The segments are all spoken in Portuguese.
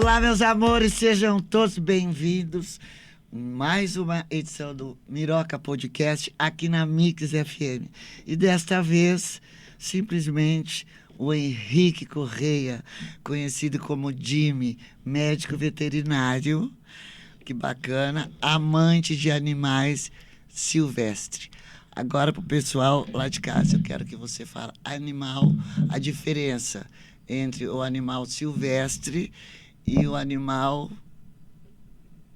Olá, meus amores, sejam todos bem-vindos. Mais uma edição do Miroca Podcast aqui na Mix FM. E desta vez, simplesmente, o Henrique Correia, conhecido como Jimmy, médico veterinário, que bacana, amante de animais silvestres. Agora, para o pessoal lá de casa, eu quero que você fale a diferença entre o animal silvestre e o animal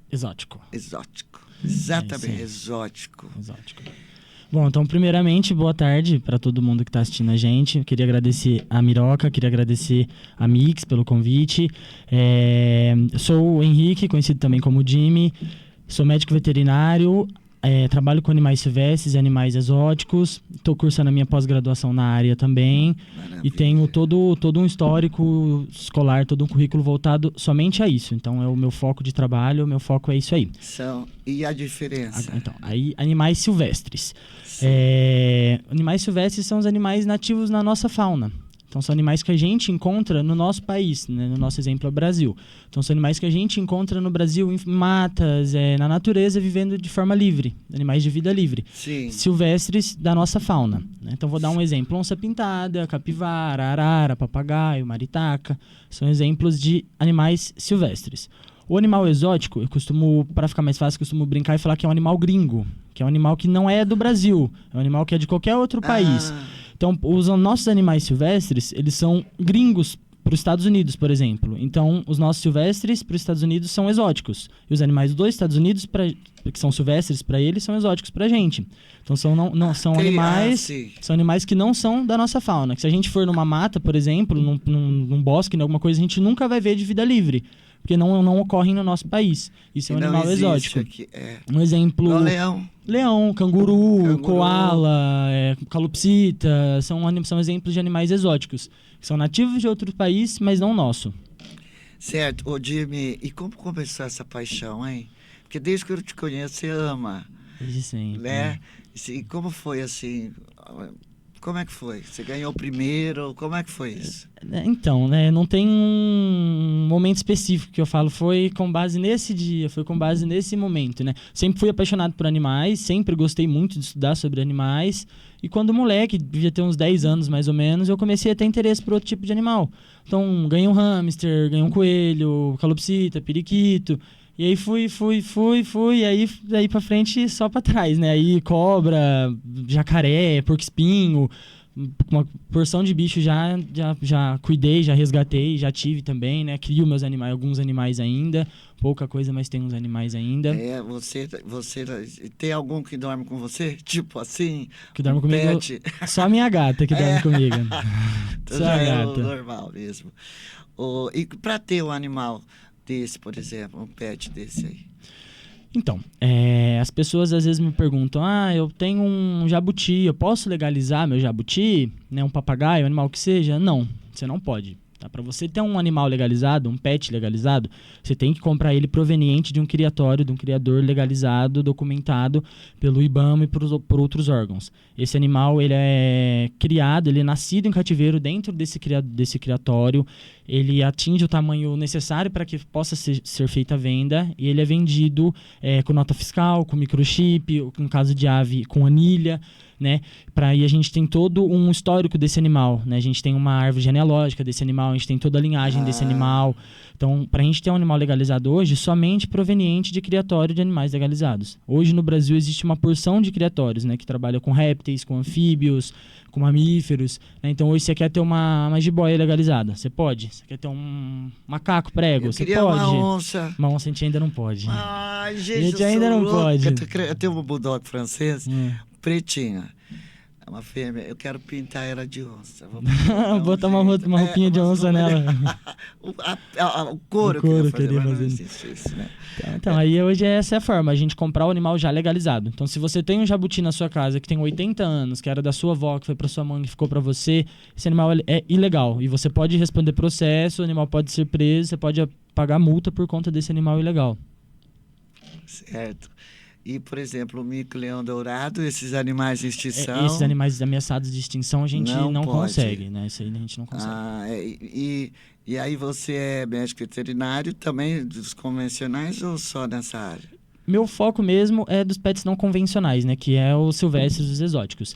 exótico. Exatamente, exótico. Bom, então, primeiramente, boa tarde para todo mundo que está assistindo a gente. Eu queria agradecer a Miroca, queria agradecer a Mix pelo convite. Sou o Henrique, conhecido também como Jimmy. Sou médico veterinário. Trabalho com animais silvestres e animais exóticos. Estou cursando a minha pós-graduação na área também. Maravilha. E tenho todo um histórico escolar, todo um currículo voltado somente a isso. Então, é o meu foco de trabalho, o meu foco é isso aí. E a diferença? Então, aí, animais silvestres. Animais silvestres são os animais nativos na nossa fauna. Então, são animais que a gente encontra no nosso país, né? No nosso exemplo é o Brasil. Então, são animais que a gente encontra no Brasil em matas, na natureza, vivendo de forma livre. Animais de vida livre. Sim. Silvestres da nossa fauna, né? Então, vou dar um exemplo. Onça-pintada, capivara, arara, papagaio, maritaca. São exemplos de animais silvestres. O animal exótico, para ficar mais fácil, costumo brincar e falar que é um animal gringo. Que é um animal que não é do Brasil. É um animal que é de qualquer outro país. Então, os nossos animais silvestres, eles são gringos para os Estados Unidos, por exemplo. Então, os nossos silvestres para os Estados Unidos são exóticos. E os animais dos Estados Unidos, que são silvestres para eles, são exóticos para a gente. Então, são animais que não são da nossa fauna. Que se a gente for numa mata, por exemplo, num bosque, alguma coisa, a gente nunca vai ver de vida livre. Porque não ocorrem no nosso país. Isso é um animal exótico. Um exemplo... Leão, canguru, coala, calopsita, são exemplos de animais exóticos, que são nativos de outro país, mas não nosso. Certo. Ô, Jimmy, e como começou essa paixão, hein? Porque desde que eu te conheço, você ama. Desde sempre. Né? E como foi, assim... Como é que foi? Você ganhou primeiro? Como é que foi isso? Então, né, não tem um momento específico que eu falo. Foi com base nesse dia, foi com base nesse momento, né? Sempre fui apaixonado por animais, sempre gostei muito de estudar sobre animais. E quando moleque, devia ter uns 10 anos mais ou menos, eu comecei a ter interesse por outro tipo de animal. Então, ganhei um hamster, ganhei um coelho, calopsita, periquito... E aí fui, e aí daí pra frente só pra trás, né? Aí cobra, jacaré, porco-espinho, uma porção de bicho já cuidei, já resgatei, já tive também, né? Crio meus animais, alguns animais ainda, pouca coisa, mas tem uns animais ainda. Você tem algum que dorme com você? Tipo assim, que dorme comigo? Pet? Só a minha gata que dorme comigo. Só a gata. Normal mesmo. E pra ter um animal desse, por exemplo, um pet desse aí? Então, as pessoas às vezes me perguntam, eu tenho um jabuti, eu posso legalizar meu jabuti? Né, um papagaio, um animal que seja? Não, você não pode. Tá? Para você ter um animal legalizado, um pet legalizado, você tem que comprar ele proveniente de um criatório, de um criador legalizado, documentado pelo IBAMA e por outros órgãos. Esse animal, ele é criado, ele é nascido em cativeiro dentro desse criatório, ele atinge o tamanho necessário para que possa ser feita a venda e ele é vendido com nota fiscal, com microchip, no caso de ave, com anilha, né? Aí a gente tem todo um histórico desse animal, né? A gente tem uma árvore genealógica desse animal, a gente tem toda a linhagem desse animal. Então, para a gente ter um animal legalizado hoje, somente proveniente de criatório de animais legalizados. Hoje no Brasil existe uma porção de criatórios, né? Que trabalha com répteis, com anfíbios, com mamíferos, né? Então hoje você quer ter uma jiboia legalizada, você pode. Você quer ter um macaco prego, você pode. Uma onça. Uma onça a gente ainda não pode. Ai, gente, a gente ainda não pode. Eu tenho um bulldog francês, pretinha. É uma fêmea, eu quero pintar ela de onça. Vou botar uma roupinha de onça nela. O couro eu queria fazer. Isso, né? Então, aí hoje essa é a forma, a gente comprar o animal já legalizado. Então, se você tem um jabuti na sua casa que tem 80 anos, que era da sua avó, que foi pra sua mãe, que ficou pra você, esse animal é ilegal. E você pode responder processo, o animal pode ser preso, você pode pagar multa por conta desse animal ilegal. Certo. E, por exemplo, o mico-leão dourado, esses animais de extinção... Esses animais ameaçados de extinção a gente não pode. consegue, né? Isso aí a gente não consegue. E aí você é médico veterinário também dos convencionais ou só nessa área? Meu foco mesmo é dos pets não convencionais, né? Que é os silvestres, os exóticos.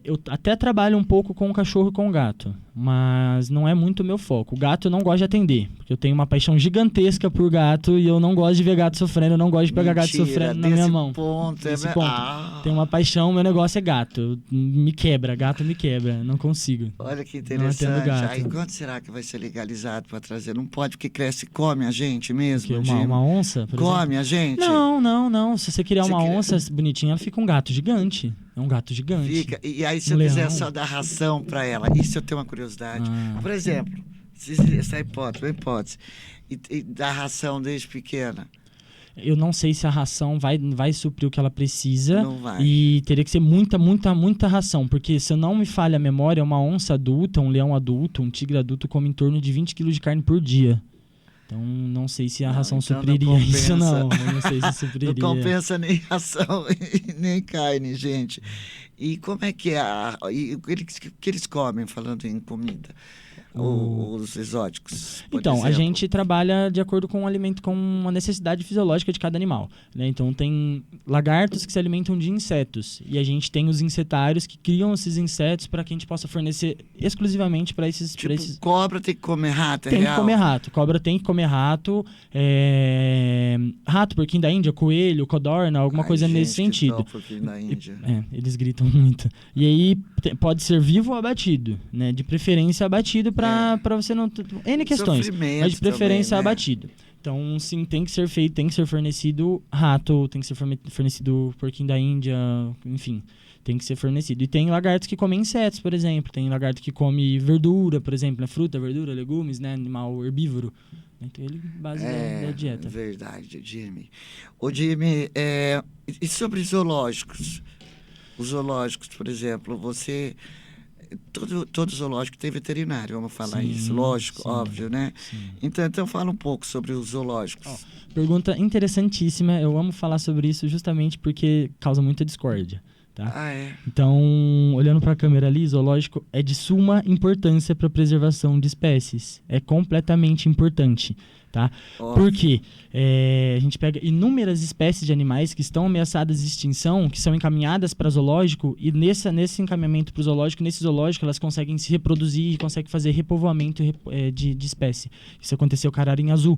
Eu até trabalho um pouco com o cachorro e com o gato, mas não é muito o meu foco. O gato eu não gosto de atender, porque eu tenho uma paixão gigantesca por gato e eu não gosto de ver gato sofrendo, eu não gosto de pegar gato sofrendo na minha mão. Nesse ponto. Tenho uma paixão, meu negócio é gato. Gato me quebra, não consigo. Olha que interessante. Aí quando será que vai ser legalizado para trazer? Não pode, porque cresce e come a gente mesmo. Uma onça, por come exemplo? A gente? Não. Se você criar uma onça bonitinha, ela fica um gato gigante. É um gato gigante. Fica. E aí, se eu quiser só dar ração para ela, isso eu tenho uma curiosidade. Por exemplo, essa hipótese, e dar ração desde pequena. Eu não sei se a ração vai suprir o que ela precisa. Não vai. E teria que ser muita ração. Porque, se eu não me falha a memória, uma onça adulta, um leão adulto, um tigre adulto come em torno de 20 kg de carne por dia. Então, não sei se a ração supriria isso, não. Eu não sei se supriria. Não compensa nem ração, nem carne, gente. E como é que é? O que eles comem, falando em comida? Os exóticos, por Então, exemplo. a gente trabalha de acordo com o alimento, com uma necessidade fisiológica de cada animal, né? Então, tem lagartos que se alimentam de insetos. E a gente tem os insetários que criam esses insetos para que a gente possa fornecer exclusivamente para esses... Cobra tem que comer rato, Tem que comer rato. Cobra tem que comer rato. Rato, porquinho da Índia, coelho, codorna, alguma coisa nesse sentido. Porquinho da Índia. Eles gritam muito. E aí, pode ser vivo ou abatido, né? De preferência abatido para você não... N questões, mas de preferência também, né? Abatido. Então, sim, tem que ser feito, tem que ser fornecido rato, tem que ser fornecido porquinho da Índia, enfim, tem que ser fornecido. E tem lagartos que comem insetos, por exemplo. Tem lagarto que come verdura, por exemplo, né? Fruta, verdura, legumes, né? Animal herbívoro. Então, ele base da dieta. Verdade, Jimmy. Ô, Jimmy, e sobre zoológicos? Os zoológicos, por exemplo, você... Todo zoológico tem veterinário, vamos falar isso. Lógico, óbvio, né? Sim. Então fala um pouco sobre os zoológicos. Pergunta interessantíssima. Eu amo falar sobre isso justamente porque causa muita discórdia. Tá? Então, olhando para a câmera ali, zoológico é de suma importância para a preservação de espécies. É completamente importante. Tá? Porque a gente pega inúmeras espécies de animais que estão ameaçadas de extinção, que são encaminhadas para zoológico, e nesse encaminhamento para o zoológico, nesse zoológico, elas conseguem se reproduzir e conseguem fazer repovoamento de espécie. Isso aconteceu com a ararinha azul.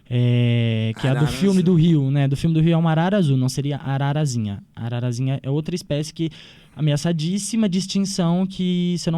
Que é do filme do Rio, né? Do filme do Rio é uma arara azul, não seria ararazinha. A ararazinha é outra espécie que ameaçadíssima de extinção, que, se eu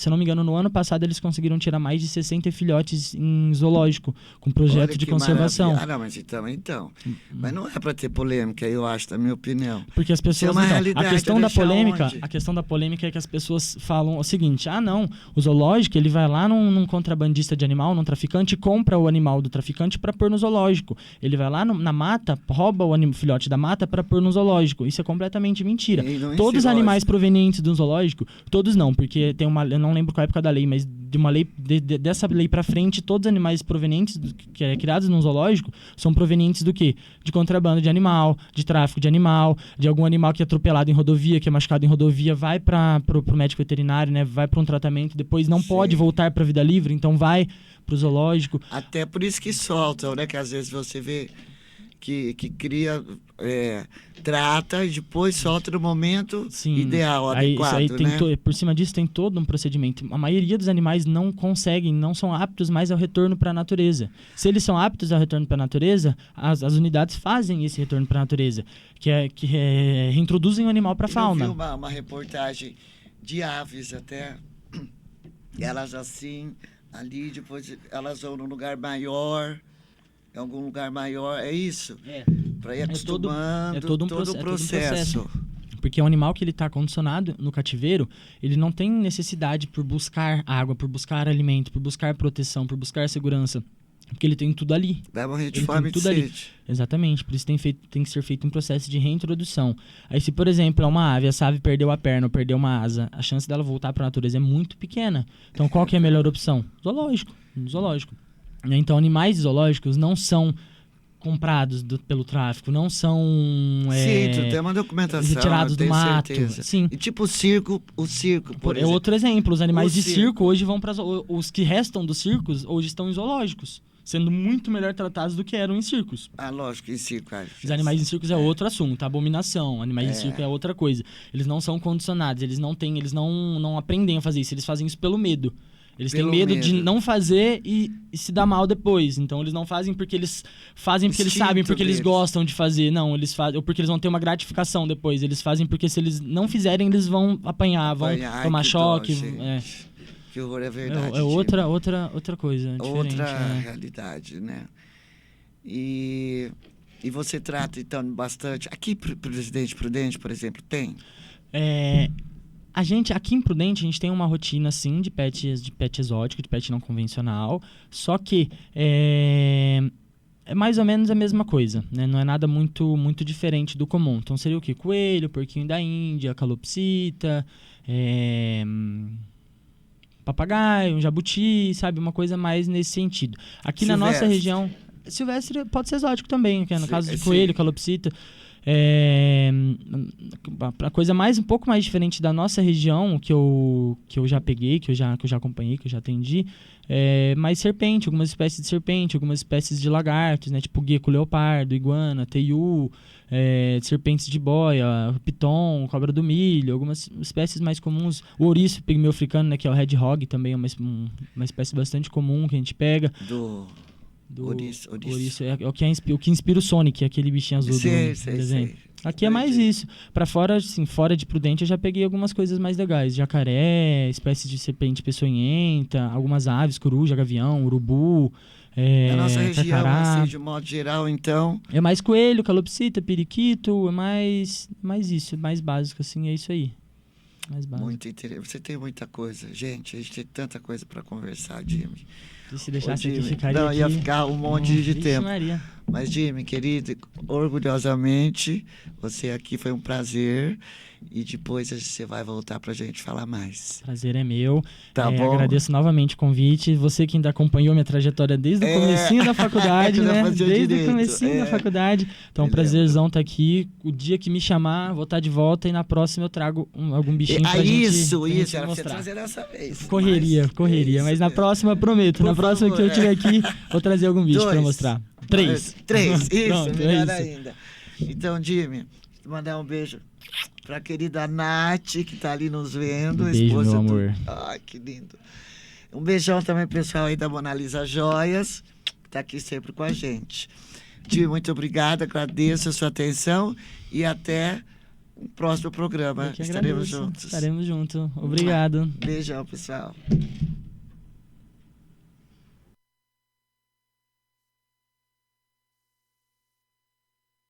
não me engano, no ano passado eles conseguiram tirar mais de 60 filhotes em zoológico, com projeto de conservação. Não, mas então. Mas não é para ter polêmica, eu acho, na minha opinião. Porque as pessoas... a questão da polêmica é que as pessoas falam o seguinte: não, o zoológico, ele vai lá num contrabandista de animal, num traficante, compra o animal do traficante para pôr no zoológico. Ele vai lá na mata, rouba o filhote da mata para pôr no zoológico. Isso é completamente mentira. Todos os animais provenientes do zoológico, todos não, porque tem eu não lembro qual a época da lei, mas de uma lei, dessa lei pra frente, todos os animais provenientes, criados no zoológico, são provenientes do quê? De contrabando de animal, de tráfico de animal, de algum animal que é atropelado em rodovia, que é machucado em rodovia, vai pro médico veterinário, né? Vai para um tratamento, depois não pode voltar pra vida livre, então vai pro zoológico. Até por isso que soltam, né? Que às vezes você vê que cria, trata e depois solta no momento ideal, adequado, né? Por cima disso tem todo um procedimento. A maioria dos animais não são aptos mais ao retorno para a natureza. Se eles são aptos ao retorno para a natureza, as unidades fazem esse retorno para a natureza, que reintroduzem o animal para a fauna. Eu vi uma reportagem de aves até, elas assim, ali, depois elas vão num lugar maior... Em algum lugar maior, é isso? Para ir acostumando, todo um processo. Porque o animal que ele está condicionado no cativeiro, ele não tem necessidade por buscar água, por buscar alimento, por buscar proteção, por buscar segurança. Porque ele tem tudo ali. Vai morrer de fome e de sede. Exatamente, por isso tem que ser feito um processo de reintrodução. Aí se, por exemplo, é uma ave, essa ave perdeu a perna ou perdeu uma asa, a chance dela voltar para a natureza é muito pequena. Então qual que é a melhor opção? Zoológico. Então, animais zoológicos não são comprados pelo tráfico, não são Sim, tem uma documentação, retirados do mato. Certeza. Sim. E tipo o circo, por exemplo. Outro exemplo, os animais O de circo. circo hoje vão para os que restam dos circos hoje estão em zoológicos, sendo muito melhor tratados do que eram em circos. Ah, lógico, em circo. Os animais em circos é outro assunto, abominação. Animais em circo é outra coisa. Eles não são condicionados, eles não aprendem a fazer isso, eles fazem isso pelo medo. Eles têm medo de não fazer e se dar mal depois. Então eles não fazem porque eles fazem porque eles sabem, porque eles gostam de fazer. Não, eles fazem ou porque eles vão ter uma gratificação depois. Eles fazem porque se eles não fizerem, eles vão apanhar, vão tomar choque. Que horror, é verdade. É outra coisa. Outra realidade, né? E você trata, então, bastante... Aqui, Presidente Prudente, por exemplo, tem? A gente, aqui em Prudente, a gente tem uma rotina, assim, de pet exótico, de pet não convencional. Só que é mais ou menos a mesma coisa, né? Não é nada muito, muito diferente do comum. Então, seria o quê? Coelho, porquinho da Índia, calopsita, papagaio, um jabuti, sabe? Uma coisa mais nesse sentido. Aqui na nossa região... Silvestre pode ser exótico também, que é no caso de coelho, calopsita. A coisa um pouco mais diferente da nossa região, que eu já peguei, que eu já acompanhei, que eu já atendi, mais serpente, algumas espécies de serpente, algumas espécies de lagartos, né? Tipo gecko leopardo, iguana, teiu, serpentes de boia, piton, cobra do milho, algumas espécies mais comuns. O ouriço pigmeu africano, né? Que é o hedgehog, também é uma espécie bastante comum que a gente pega. Ouriço. É o que inspira o Sonic, aquele bichinho azul do desenho. Sei. Aqui é mais isso. Pra fora, assim, fora de Prudente, eu já peguei algumas coisas mais legais. Jacaré, espécies de serpente peçonhenta, algumas aves, coruja, gavião, urubu, a nossa região, cacará. assim, de modo geral, então... É mais coelho, calopsita, periquito, é mais isso, mais básico, assim, é isso aí. Mais básico. Muito interessante. Você tem muita coisa. Gente, a gente tem tanta coisa para conversar, Jimmy. Se deixasse aqui, ficaria não, aqui. Ia ficar um monte de tempo. Maria. Mas, Jimmy, querido, orgulhosamente, você aqui foi um prazer. E depois você vai voltar pra gente falar mais. Prazer é meu. Tá bom. Agradeço novamente o convite. Você que ainda acompanhou minha trajetória desde o comecinho da faculdade, né? Desde o comecinho da faculdade. Então, prazerzão estar aqui. O dia que me chamar, vou estar de volta e na próxima eu trago algum bichinho pra gente era mostrar. pra trazer dessa vez. Correria. Mas na próxima, prometo. Na próxima que eu estiver aqui, vou trazer algum bicho pra mostrar. 3. Isso, pronto, melhor ainda. Então, Jimmy, mandar um beijo pra querida Nath, que tá ali nos vendo. Beijo, esposa meu amor. Ai, que lindo. Um beijão também, pessoal aí da Mona Lisa Joias, que tá aqui sempre com a gente. Jimmy, muito obrigada, agradeço a sua atenção e até o próximo programa. Estaremos juntos. Obrigado. Beijão, pessoal.